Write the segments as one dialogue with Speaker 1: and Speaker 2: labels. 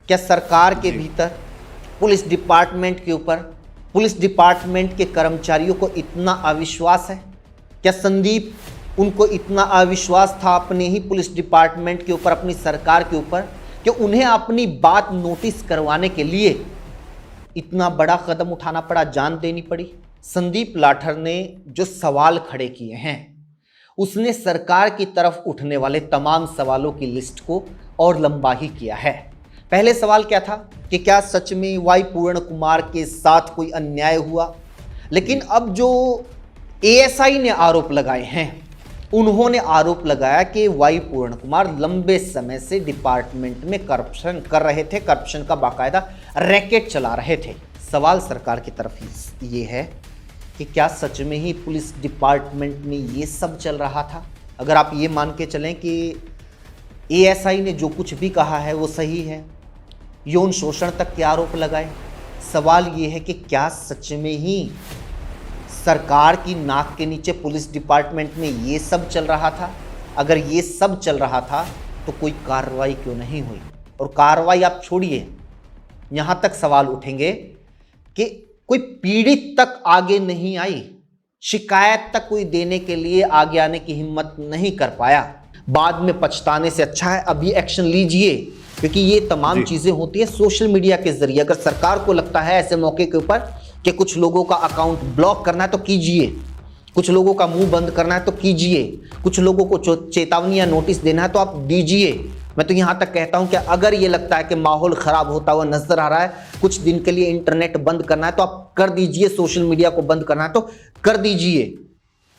Speaker 1: क्या सरकार के भीतर पुलिस डिपार्टमेंट के ऊपर पुलिस डिपार्टमेंट के कर्मचारियों को इतना अविश्वास है? क्या संदीप उनको इतना अविश्वास था अपने ही पुलिस डिपार्टमेंट के ऊपर, अपनी सरकार के ऊपर, कि उन्हें अपनी बात नोटिस करवाने के लिए इतना बड़ा कदम उठाना पड़ा, जान देनी पड़ी? संदीप लाठर ने जो सवाल खड़े किए हैं उसने सरकार की तरफ उठने वाले तमाम सवालों की लिस्ट को और लंबा ही किया है। पहले सवाल क्या था कि क्या सच में वाई पूर्ण कुमार के साथ कोई अन्याय हुआ? लेकिन अब जो एएसआई ने आरोप लगाए हैं, उन्होंने आरोप लगाया कि वाई पूर्ण कुमार लंबे समय से डिपार्टमेंट में करप्शन कर रहे थे, करप्शन का बाकायदा रैकेट चला रहे थे। सवाल सरकार की तरफ ये है कि क्या सच में ही पुलिस डिपार्टमेंट में ये सब चल रहा था? अगर आप ये मान के चलें कि एएसआई ने जो कुछ भी कहा है वो सही है, यौन शोषण तक के आरोप लगाए, सवाल ये है कि क्या सच में ही सरकार की नाक के नीचे पुलिस डिपार्टमेंट में ये सब चल रहा था? अगर ये सब चल रहा था तो कोई कार्रवाई क्यों नहीं हुई? और कार्रवाई आप छोड़िए, यहाँ तक सवाल उठेंगे कि कोई पीड़ित तक आगे नहीं आई, शिकायत तक कोई देने के लिए आगे आने की हिम्मत नहीं कर पाया। बाद में पछताने से अच्छा है अभी एक्शन लीजिए, क्योंकि ये तमाम चीजें होती है सोशल मीडिया के जरिए। अगर सरकार को लगता है ऐसे मौके के ऊपर कि कुछ लोगों का अकाउंट ब्लॉक करना है तो कीजिए, कुछ लोगों का मुंह बंद करना है तो कीजिए, कुछ लोगों को चेतावनी या नोटिस देना है तो आप दीजिए। मैं तो यहां तक कहता हूं कि अगर ये लगता है कि माहौल खराब होता हुआ नजर आ रहा है, कुछ दिन के लिए इंटरनेट बंद करना है तो आप कर दीजिए, सोशल मीडिया को बंद करना है तो कर दीजिए।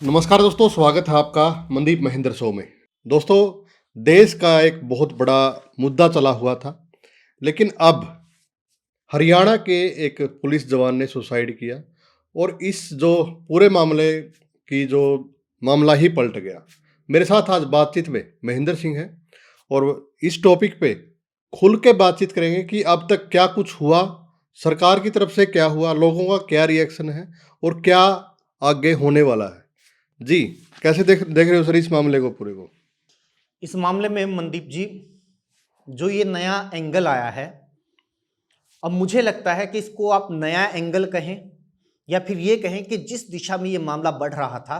Speaker 2: नमस्कार दोस्तों, स्वागत है आपका मनदीप महेंद्र शो में। दोस्तों, देश का एक बहुत बड़ा मुद्दा चला हुआ था, लेकिन अब हरियाणा के एक पुलिस जवान ने सुसाइड किया और इस जो पूरे मामले की जो मामला ही पलट गया। मेरे साथ आज बातचीत में महेंद्र सिंह है और इस टॉपिक पे खुल के बातचीत करेंगे कि अब तक क्या कुछ हुआ, सरकार की तरफ से क्या हुआ, लोगों का क्या रिएक्शन है और क्या आगे होने वाला है। जी, कैसे देख रहे हो सर इस मामले को पूरे को?
Speaker 1: इस मामले में मनदीप जी, जो ये नया एंगल आया है, अब मुझे लगता है कि इसको आप नया एंगल कहें या फिर ये कहें कि जिस दिशा में ये मामला बढ़ रहा था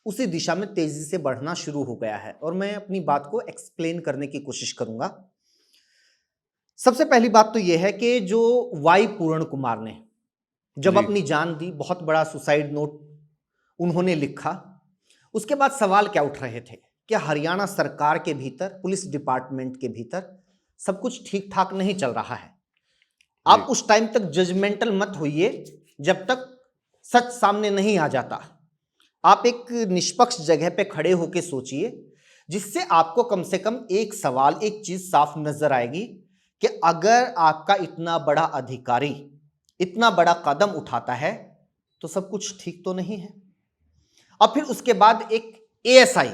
Speaker 1: उसी दिशा में तेजी से बढ़ना शुरू हो गया है। और मैं अपनी बात को एक्सप्लेन करने की कोशिश करूंगा। सबसे पहली बात तो यह है कि जो वाई पूर्ण कुमार ने जब अपनी जान दी, बहुत बड़ा सुसाइड नोट उन्होंने लिखा, उसके बाद सवाल क्या उठ रहे थे कि हरियाणा सरकार के भीतर, पुलिस डिपार्टमेंट के भीतर सब कुछ ठीक ठाक नहीं चल रहा है। आप उस टाइम तक जजमेंटल मत होइए जब तक सच सामने नहीं आ जाता। आप एक निष्पक्ष जगह पे खड़े होकर सोचिए, जिससे आपको कम से कम एक सवाल, एक चीज साफ नजर आएगी कि अगर आपका इतना बड़ा अधिकारी इतना बड़ा कदम उठाता है तो सब कुछ ठीक तो नहीं है। और फिर उसके बाद एक एएसआई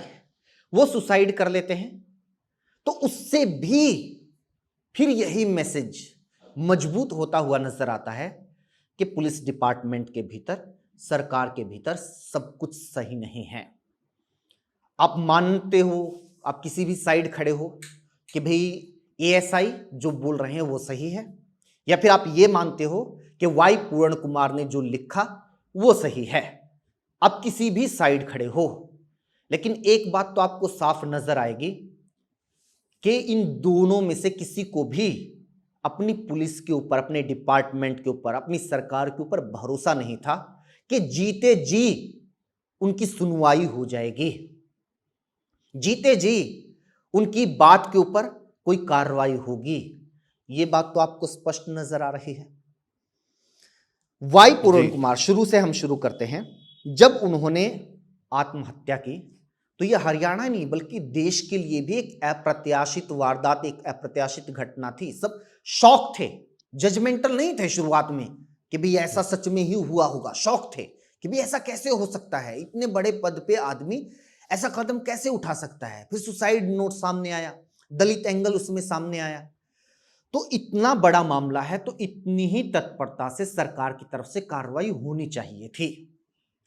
Speaker 1: वो सुसाइड कर लेते हैं तो उससे भी फिर यही मैसेज मजबूत होता हुआ नजर आता है कि पुलिस डिपार्टमेंट के भीतर, सरकार के भीतर सब कुछ सही नहीं है। आप मानते हो, आप किसी भी साइड खड़े हो कि भाई एएसआई जो बोल रहे हैं वो सही है, या फिर आप ये मानते हो कि वाई पूर्ण कुमार ने जो लिखा वो सही है। आप किसी भी साइड खड़े हो, लेकिन एक बात तो आपको साफ नजर आएगी कि इन दोनों में से किसी को भी अपनी पुलिस के ऊपर, अपने डिपार्टमेंट के ऊपर, अपनी सरकार के ऊपर भरोसा नहीं था कि जीते जी उनकी सुनवाई हो जाएगी, जीते जी उनकी बात के ऊपर कोई कार्रवाई होगी। ये बात तो आपको स्पष्ट नजर आ रही है। वाई पूर्ण कुमार, शुरू से हम शुरू करते हैं। जब उन्होंने आत्महत्या की तो यह हरियाणा नहीं बल्कि देश के लिए भी एक अप्रत्याशित वारदात, एक अप्रत्याशित घटना थी। सब शॉक थे, जजमेंटल नहीं थे शुरुआत में कि भाई ऐसा सच में ही हुआ होगा। शॉक थे कि भाई ऐसा कैसे हो सकता है, इतने बड़े पद पे आदमी ऐसा कदम कैसे उठा सकता है। फिर सुसाइड नोट सामने आया, दलित एंगल उसमें सामने आया। तो इतना बड़ा मामला है तो इतनी ही तत्परता से सरकार की तरफ से कार्रवाई होनी चाहिए थी।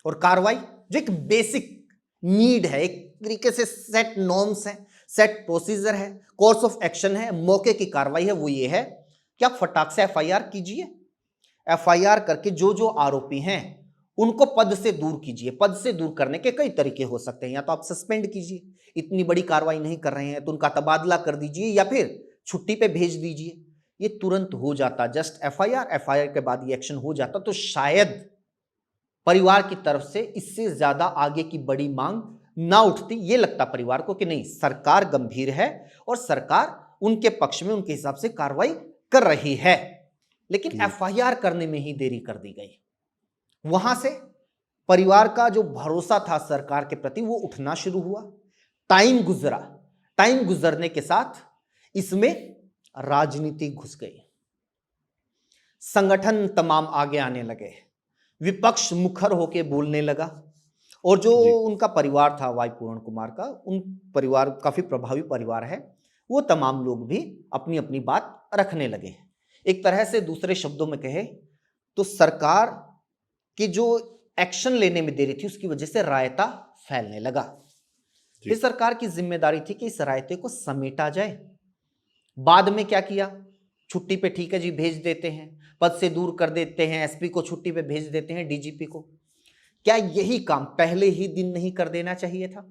Speaker 1: और कार्रवाई जो एक बेसिक नीड है, एक तरीके से सेट नॉर्म्स है, सेट प्रोसीजर है, कोर्स ऑफ एक्शन है, मौके की कार्रवाई है, वो ये है क्या फटाक से एफआईआर कीजिए, एफआईआर करके जो जो आरोपी हैं उनको पद से दूर कीजिए। पद से दूर करने के कई तरीके हो सकते हैं, या तो आप सस्पेंड कीजिए, इतनी बड़ी कार्रवाई नहीं कर रहे हैं तो उनका तबादला कर दीजिए, या फिर छुट्टी पे भेज दीजिए। ये तुरंत हो जाता, जस्ट एफआईआर के बाद ये एक्शन हो जाता, तो शायद परिवार की तरफ से इससे ज्यादा आगे की बड़ी मांग ना उठती। ये लगता परिवार को कि नहीं, सरकार गंभीर है और सरकार उनके पक्ष में उनके हिसाब से कार्रवाई कर रही है। लेकिन एफआईआर करने में ही देरी कर दी गई। वहां से परिवार का जो भरोसा था सरकार के प्रति वो उठना शुरू हुआ। टाइम गुजरा, टाइम गुजरने के साथ इसमें राजनीति घुस गई, संगठन तमाम आगे आने लगे, विपक्ष मुखर होकर बोलने लगा, और जो उनका परिवार था वाई पूर्ण कुमार का, उन परिवार काफी प्रभावी परिवार है, वो तमाम लोग भी अपनी अपनी बात रखने लगे। एक तरह से दूसरे शब्दों में कहे तो सरकार की जो एक्शन लेने में देरी थी उसकी वजह से रायता फैलने लगा। फिर सरकार की जिम्मेदारी थी कि इस रायते को समेटा जाए। बाद में क्या किया, छुट्टी पे ठीक है जी भेज देते हैं, पद से दूर कर देते हैं, एसपी को छुट्टी पे भेज देते हैं, डीजीपी को। क्या यही काम पहले ही दिन नहीं कर देना चाहिए था?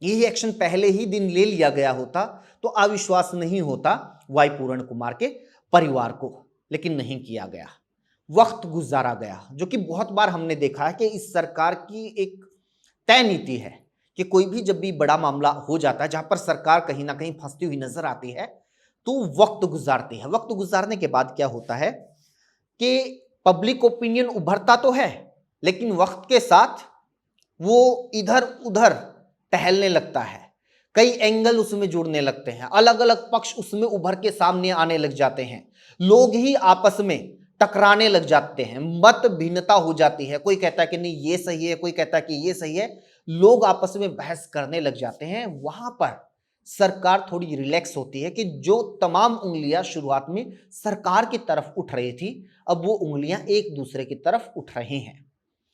Speaker 1: यही एक्शन पहले ही दिन ले लिया गया होता तो अविश्वास नहीं होता वाई पूर्ण कुमार के परिवार को, लेकिन नहीं किया गया। वक्त गुजारा गया, जो कि बहुत बार हमने देखा है कि इस सरकार की एक तय नीति है कि कोई भी जब भी बड़ा मामला हो जाता है जहां पर सरकार कहीं ना कहीं फंसती हुई नजर आती है तो वक्त गुजारती है। वक्त गुजारने के बाद क्या होता है कि पब्लिक ओपिनियन उभरता तो है, लेकिन वक्त के साथ वो इधर उधर टहलने लगता है, कई एंगल उसमें जुड़ने लगते हैं, अलग अलग पक्ष उसमें उभर के सामने आने लग जाते हैं, लोग ही आपस में टकराने लग जाते हैं, मत भिन्नता हो जाती है, कोई कहता है कि नहीं ये सही है, कोई कहता है कि ये सही है, लोग आपस में बहस करने लग जाते हैं। वहां पर सरकार थोड़ी रिलैक्स होती है कि जो तमाम उंगलियां शुरुआत में सरकार की तरफ उठ रही थी, अब वो उंगलियां एक दूसरे की तरफ उठ रही हैं।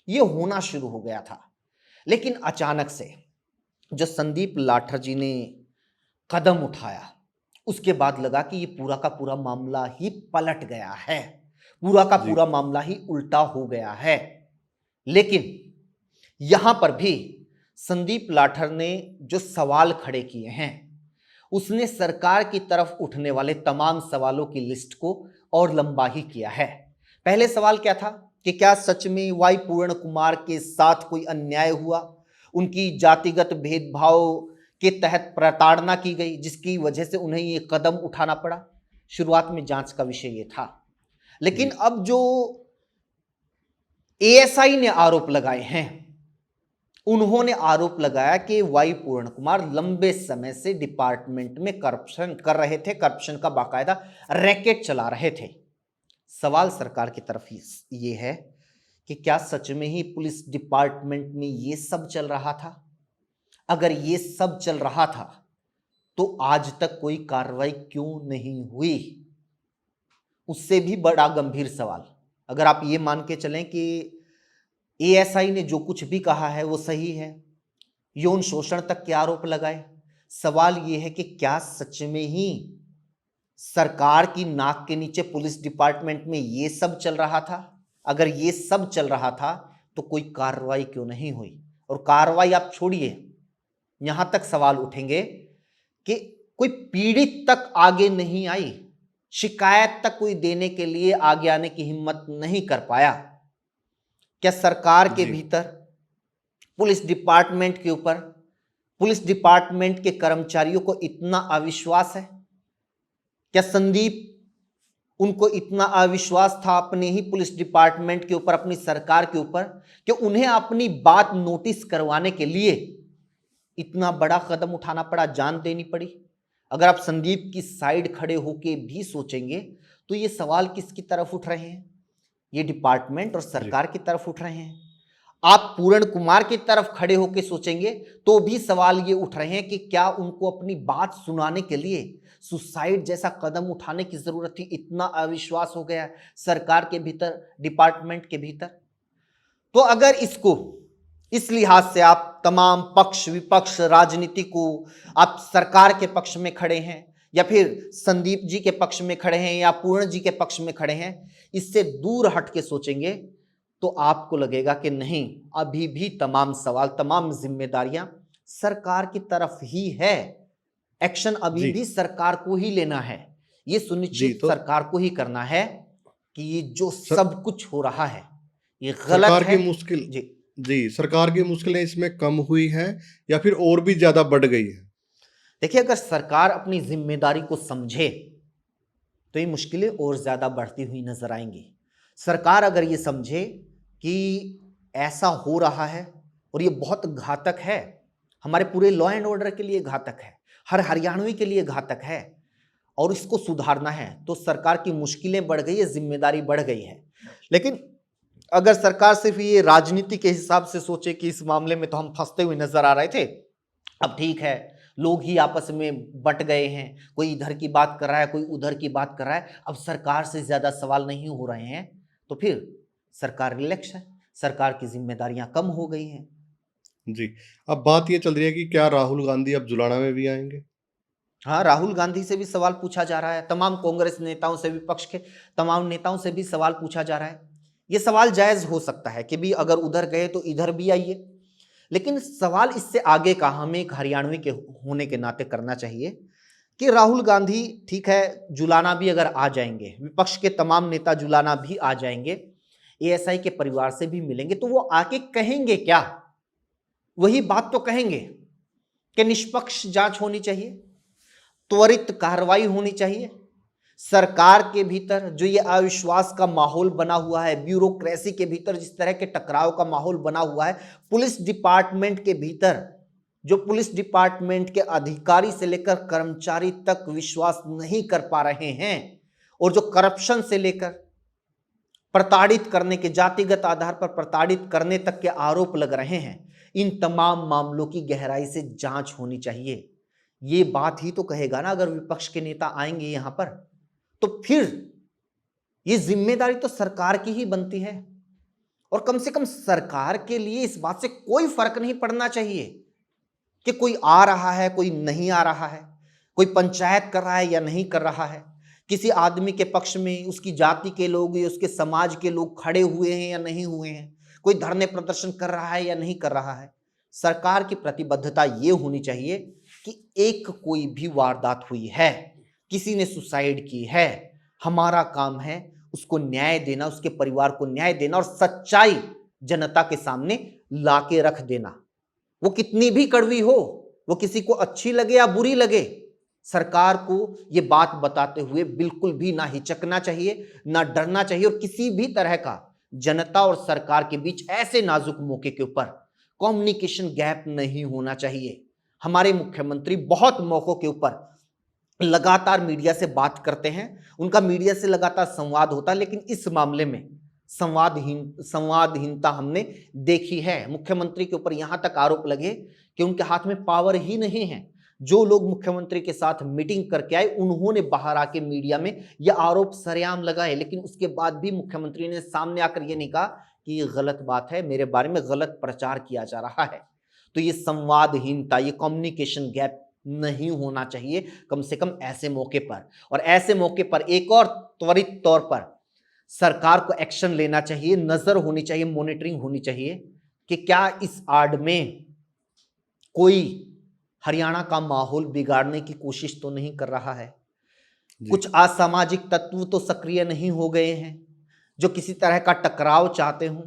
Speaker 1: ये होना शुरू हो गया था। लेकिन अचानक से जो संदीप लाठर जी ने कदम उठाया, उसके बाद लगा कि ये पूरा का पूरा मामला ही पलट गया है, पूरा का पूरा मामला ही उल्टा हो गया है। लेकिन यहां पर भी संदीप लाठर ने जो सवाल खड़े किए हैं, उसने सरकार की तरफ उठने वाले तमाम सवालों की लिस्ट को और लंबा ही किया है। पहले सवाल क्या था कि क्या सच में वाई पूर्ण कुमार के साथ कोई अन्याय हुआ, उनकी जातिगत भेदभाव के तहत प्रताड़ना की गई जिसकी वजह से उन्हें ये कदम उठाना पड़ा। शुरुआत में जांच का विषय ये था, लेकिन अब जो एएसआई ने आरोप लगाए हैं, उन्होंने आरोप लगाया कि वाई पूर्ण कुमार लंबे समय से डिपार्टमेंट में करप्शन कर रहे थे, करप्शन का बाकायदा रैकेट चला रहे थे। सवाल सरकार की तरफ ये है कि क्या सच में ही पुलिस डिपार्टमेंट में ये सब चल रहा था? अगर ये सब चल रहा था तो आज तक कोई कार्रवाई क्यों नहीं हुई? उससे भी बड़ा गंभीर सवाल, अगर आप ये मान के चलें कि एएसआई ने जो कुछ भी कहा है वो सही है, यौन शोषण तक के आरोप लगाए, सवाल ये है कि क्या सच में ही सरकार की नाक के नीचे पुलिस डिपार्टमेंट में ये सब चल रहा था? अगर ये सब चल रहा था तो कोई कार्रवाई क्यों नहीं हुई? और कार्रवाई आप छोड़िए, यहां तक सवाल उठेंगे कि कोई पीड़ित तक आगे नहीं आई, शिकायत तक कोई देने के लिए आगे आने की हिम्मत नहीं कर पाया। क्या सरकार के भीतर पुलिस डिपार्टमेंट के ऊपर, पुलिस डिपार्टमेंट के कर्मचारियों को इतना अविश्वास है? क्या संदीप उनको इतना अविश्वास था अपने ही पुलिस डिपार्टमेंट के ऊपर, अपनी सरकार के ऊपर, कि उन्हें अपनी बात नोटिस करवाने के लिए इतना बड़ा कदम उठाना पड़ा, जान देनी पड़ी? अगर आप संदीप की साइड खड़े होके भी सोचेंगे तो ये सवाल किसकी तरफ उठ रहे हैं? ये डिपार्टमेंट और सरकार की तरफ उठ रहे हैं। आप पूर्ण कुमार की तरफ खड़े होकर सोचेंगे तो भी सवाल ये उठ रहे हैं कि क्या उनको अपनी बात सुनाने के लिए सुसाइड जैसा कदम उठाने की जरूरत थी? इतना अविश्वास हो गया सरकार के भीतर, डिपार्टमेंट के भीतर। तो अगर इसको इस लिहाज से आप तमाम पक्ष विपक्ष राजनीति को आप सरकार के पक्ष में खड़े हैं या फिर संदीप जी के पक्ष में खड़े हैं या पूर्ण जी के पक्ष में खड़े हैं, इससे दूर हट के सोचेंगे तो आपको लगेगा कि नहीं, अभी भी तमाम सवाल, तमाम जिम्मेदारियां सरकार की तरफ ही है। एक्शन अभी
Speaker 2: जी
Speaker 1: भी सरकार को ही लेना है। ये
Speaker 2: जी
Speaker 1: सुनिश्चित
Speaker 2: तो
Speaker 1: सरकार को ही करना है कि ये जो
Speaker 2: सर,
Speaker 1: सब कुछ हो रहा है ये गलत
Speaker 2: सरकार
Speaker 1: है।
Speaker 2: की मुश्किल
Speaker 1: जी,
Speaker 2: जी सरकार की मुश्किलें इसमें कम हुई हैं या फिर और भी ज्यादा बढ़ गई है?
Speaker 1: देखिए, अगर सरकार अपनी जिम्मेदारी को समझे तो ये मुश्किलें और ज्यादा बढ़ती हुई नजर आएंगी। सरकार अगर ये समझे कि ऐसा हो रहा है और ये बहुत घातक है, हमारे पूरे लॉ एंड ऑर्डर के लिए घातक है, हर हरियाणवी के लिए घातक है और इसको सुधारना है, तो सरकार की मुश्किलें बढ़ गई है, जिम्मेदारी बढ़ गई है। लेकिन अगर सरकार सिर्फ ये राजनीति के हिसाब से सोचे कि इस मामले में तो हम फंसते हुए नजर आ रहे थे, अब ठीक है, लोग ही आपस में बट गए हैं, कोई इधर की बात कर रहा है, कोई उधर की बात कर रहा है, अब सरकार से ज्यादा सवाल नहीं हो रहे हैं, तो फिर सरकार रिलैक्स है, सरकार की जिम्मेदारियां कम हो गई हैं।
Speaker 2: जी, अब बात ये चल रही है कि क्या राहुल गांधी अब जुलाना में भी आएंगे?
Speaker 1: हाँ, राहुल गांधी से भी सवाल पूछा जा रहा है, तमाम कांग्रेस नेताओं से, विपक्ष के तमाम नेताओं से भी सवाल पूछा जा रहा है। ये सवाल जायज हो सकता है कि भी अगर उधर गए तो इधर भी आइए, लेकिन सवाल इससे आगे का हमें एक हरियाणवी के होने के नाते करना चाहिए कि राहुल गांधी ठीक है, जुलाना भी अगर आ जाएंगे, विपक्ष के तमाम नेता जुलाना भी आ जाएंगे, एएसआई के परिवार से भी मिलेंगे, तो वो आके कहेंगे क्या? वही बात तो कहेंगे कि निष्पक्ष जांच होनी चाहिए, त्वरित कार्रवाई होनी चाहिए। सरकार के भीतर जो ये अविश्वास का माहौल बना हुआ है, ब्यूरोक्रेसी के भीतर जिस तरह के टकराव का माहौल बना हुआ है, पुलिस डिपार्टमेंट के भीतर जो पुलिस डिपार्टमेंट के अधिकारी से लेकर कर्मचारी तक विश्वास नहीं कर पा रहे हैं और जो करप्शन से लेकर प्रताड़ित करने के, जातिगत आधार पर प्रताड़ित करने तक के आरोप लग रहे हैं, इन तमाम मामलों की गहराई से जांच होनी चाहिए। ये बात ही तो कहेगा ना अगर विपक्ष के नेता आएंगे यहां पर, तो फिर ये जिम्मेदारी तो सरकार की ही बनती है। और कम से कम सरकार के लिए इस बात से कोई फर्क नहीं पड़ना चाहिए कि कोई आ रहा है, कोई नहीं आ रहा है, कोई पंचायत कर रहा है या नहीं कर रहा है, किसी आदमी के पक्ष में उसकी जाति के लोग या उसके समाज के लोग खड़े हुए हैं या नहीं हुए हैं, कोई धरने प्रदर्शन कर रहा है या नहीं कर रहा है। सरकार की प्रतिबद्धता ये होनी चाहिए कि एक कोई भी वारदात हुई है, किसी ने सुसाइड की है, हमारा काम है उसको न्याय देना, उसके परिवार को न्याय देना और सच्चाई जनता के सामने लाके रख देना। वो कितनी भी कड़वी हो, वो किसी को अच्छी लगे या बुरी लगे, सरकार को ये बात बताते हुए बिल्कुल भी ना हिचकना चाहिए, ना डरना चाहिए और किसी भी तरह का जनता और सरकार के बीच ऐसे नाजुक मौके के ऊपर कम्युनिकेशन गैप नहीं होना चाहिए। हमारे मुख्यमंत्री बहुत मौकों के ऊपर लगातार मीडिया से बात करते हैं, उनका मीडिया से लगातार संवाद होता है, लेकिन इस मामले में संवादहीनता हमने देखी है। मुख्यमंत्री के ऊपर यहां तक आरोप लगे कि उनके हाथ में पावर ही नहीं है। जो लोग मुख्यमंत्री के साथ मीटिंग करके आए उन्होंने बाहर आके मीडिया में यह आरोप सरेआम लगाए, लेकिन उसके बाद भी मुख्यमंत्री ने सामने आकर यह नहीं कहा कि ये गलत बात है, मेरे बारे में गलत प्रचार किया जा रहा है। तो ये संवादहीनता, ये कम्युनिकेशन गैप नहीं होना चाहिए कम से कम ऐसे मौके पर। और ऐसे मौके पर एक और त्वरित तौर पर सरकार को एक्शन लेना चाहिए, नजर होनी चाहिए, मॉनिटरिंग होनी चाहिए कि क्या इस आड़ में कोई हरियाणा का माहौल बिगाड़ने की कोशिश तो नहीं कर रहा है, कुछ असामाजिक तत्व तो सक्रिय नहीं हो गए हैं जो किसी तरह का टकराव चाहते हों,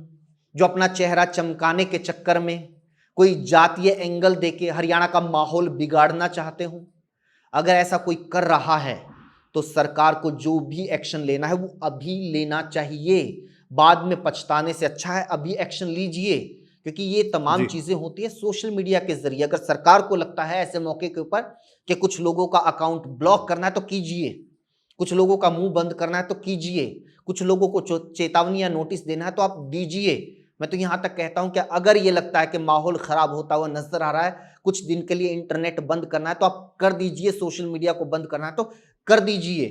Speaker 1: जो अपना चेहरा चमकाने के चक्कर में कोई जातीय एंगल देके हरियाणा का माहौल बिगाड़ना चाहते हों। अगर ऐसा कोई कर रहा है तो सरकार को जो भी एक्शन लेना है वो अभी लेना चाहिए, बाद में पछताने से अच्छा है अभी एक्शन लीजिए, क्योंकि ये तमाम चीजें होती है सोशल मीडिया के जरिए। अगर सरकार को लगता है ऐसे मौके के ऊपर कि कुछ लोगों का अकाउंट ब्लॉक करना है तो कीजिए, कुछ लोगों का मुंह बंद करना है तो कीजिए, कुछ लोगों को चेतावनी या नोटिस देना है तो आप दीजिए। मैं तो यहां तक कहता हूं कि अगर ये लगता है कि माहौल खराब होता हुआ नजर आ रहा है, कुछ दिन के लिए इंटरनेट बंद करना है तो आप कर दीजिए, सोशल मीडिया को बंद करना है तो कर दीजिए।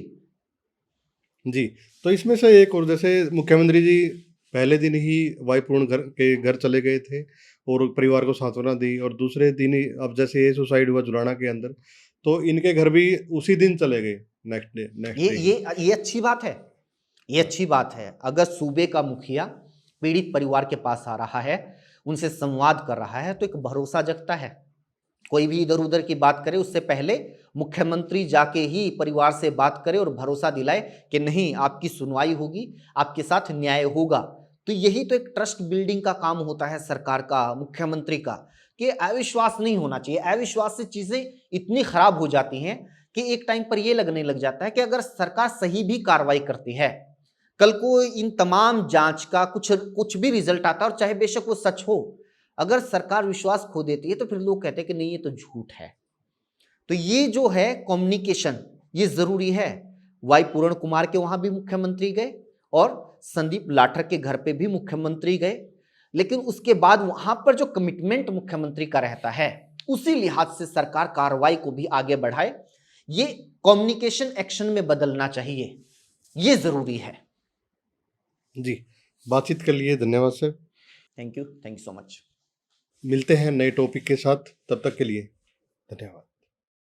Speaker 2: जी, तो इसमें से एक और, जैसे मुख्यमंत्री जी पहले दिन ही वायुपूर्ण घर चले गए थे और परिवार को सांत्वना दी, और दूसरे दिन ही अब जैसे ये सुसाइड हुआ जुलाना के अंदर, तो इनके घर भी उसी दिन चले गए, नेक्स्ट डे
Speaker 1: ये अच्छी बात है, ये अच्छी बात है। अगर सूबे का मुखिया पीड़ित परिवार के पास आ रहा है, उनसे संवाद कर रहा है, तो एक भरोसा जगता है। कोई भी इधर उधर की बात करे उससे पहले मुख्यमंत्री जाके ही परिवार से बात करे और भरोसा दिलाए कि नहीं, आपकी सुनवाई होगी, आपके साथ न्याय होगा। तो यही तो एक ट्रस्ट बिल्डिंग का काम होता है सरकार का, मुख्यमंत्री का, कि अविश्वास नहीं होना चाहिए। अविश्वास से चीजें इतनी खराब हो जाती हैं कि एक टाइम पर यह लगने लग जाता है कि अगर सरकार सही भी कार्रवाई करती है, कल को इन तमाम जांच का कुछ भी रिजल्ट आता है, और चाहे बेशक वो सच हो, अगर सरकार विश्वास खो देती है तो फिर लोग कहते हैं कि नहीं, ये तो झूठ है। तो ये जो है कम्युनिकेशन, ये जरूरी है। वाई पूर्ण कुमार के वहां भी मुख्यमंत्री गए और संदीप लाठर के घर पे भी मुख्यमंत्री गए, लेकिन उसके बाद वहां पर जो कमिटमेंट मुख्यमंत्री का रहता है, उसी लिहाज से सरकार कार्रवाई को भी आगे बढ़ाए। ये कम्युनिकेशन एक्शन में बदलना चाहिए, ये जरूरी है।
Speaker 2: जी, बातचीत के लिए धन्यवाद sir.
Speaker 1: Thank you so much.
Speaker 2: मिलते हैं नए टॉपिक के साथ, तब तक के लिए धन्यवाद।